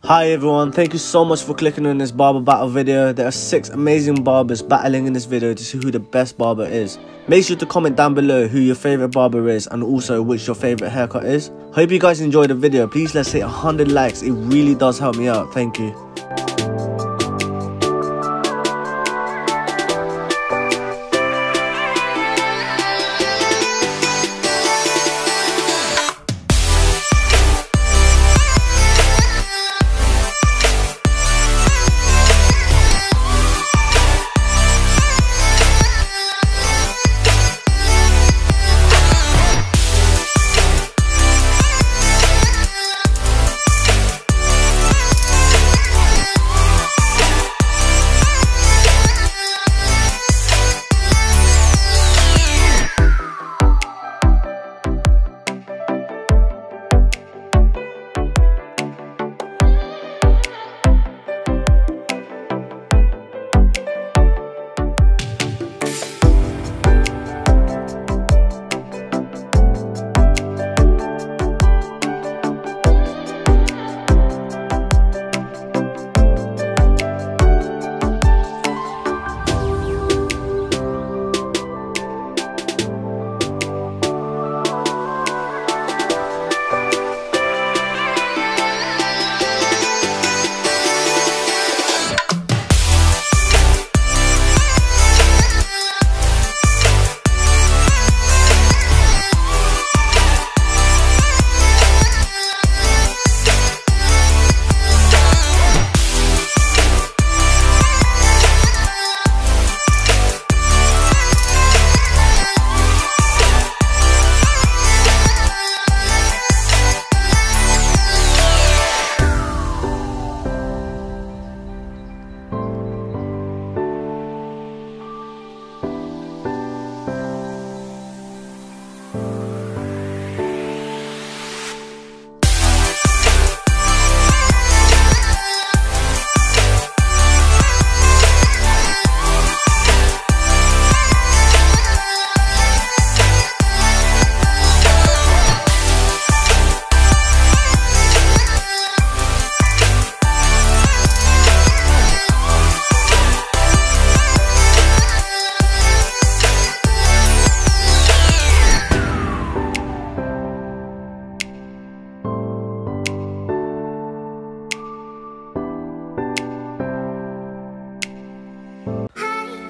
Hi everyone, thank you so much for clicking on this barber battle video. There are 6 amazing barbers battling in this video to see who the best barber is. Make sure to comment down below who your favorite barber is and also which your favorite haircut is. Hope you guys enjoyed the video. Please let's hit 100 likes, it really does help me out. Thank you.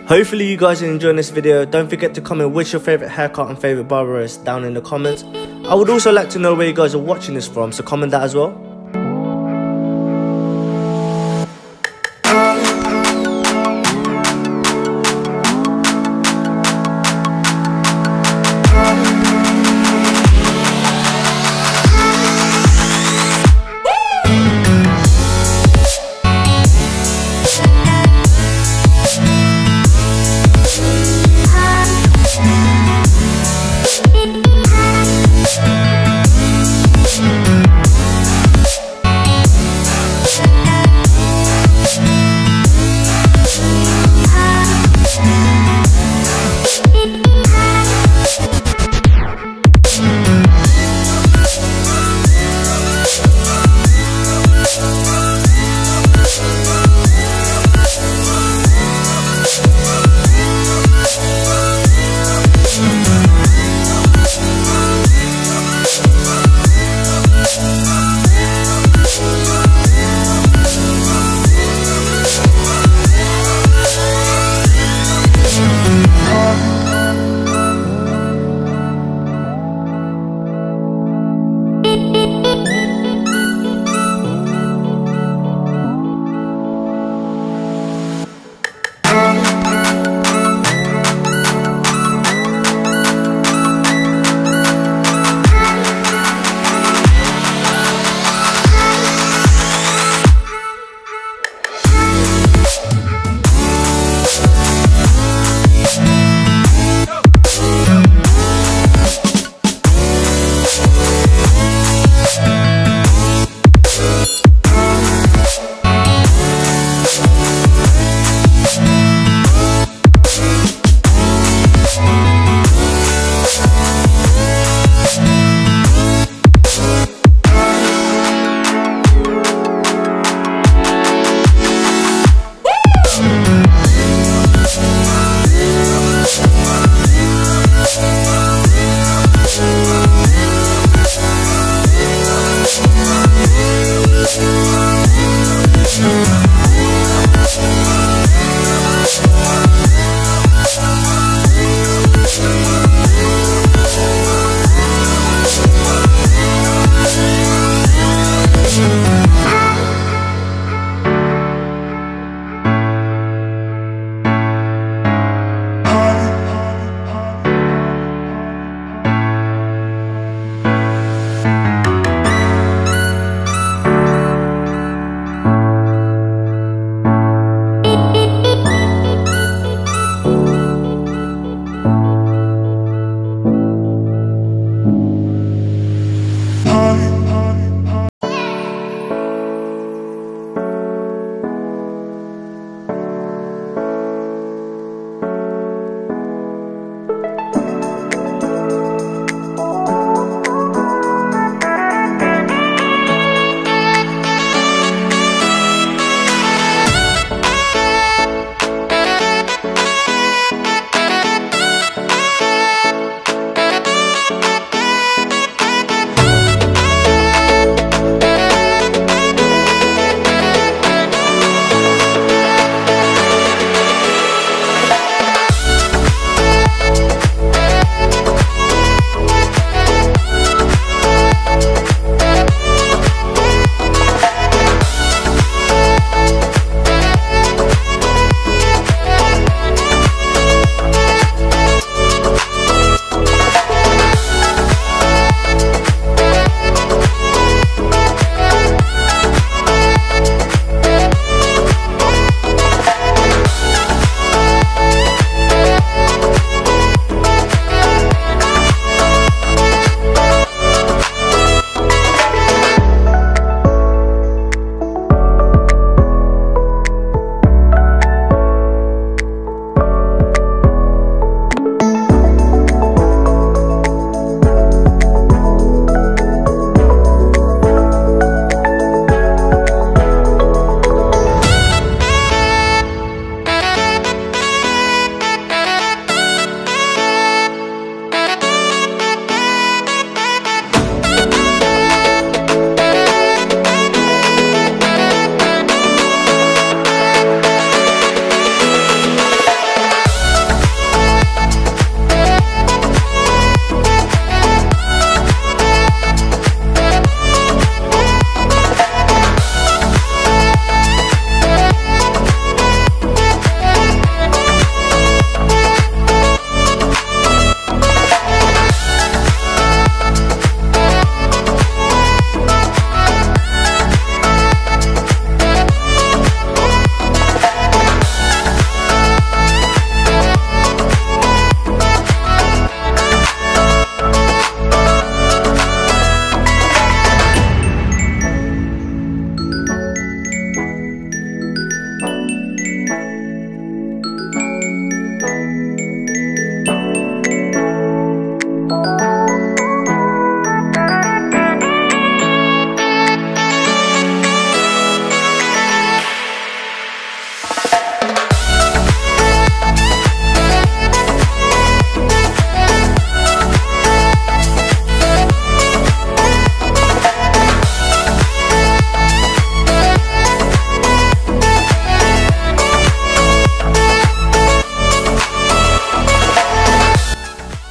Hopefully you guys are enjoying this video. Don't forget to comment which your favorite haircut and favorite barber is down in the comments. I would also like to know where you guys are watching this from, so comment that as well.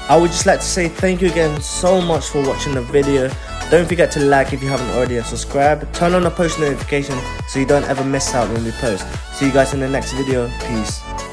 I would just like to say thank you again so much for watching the video. Don't forget to like if you haven't already and subscribe. Turn on the post notification so you don't ever miss out when we post. See you guys in the next video. Peace.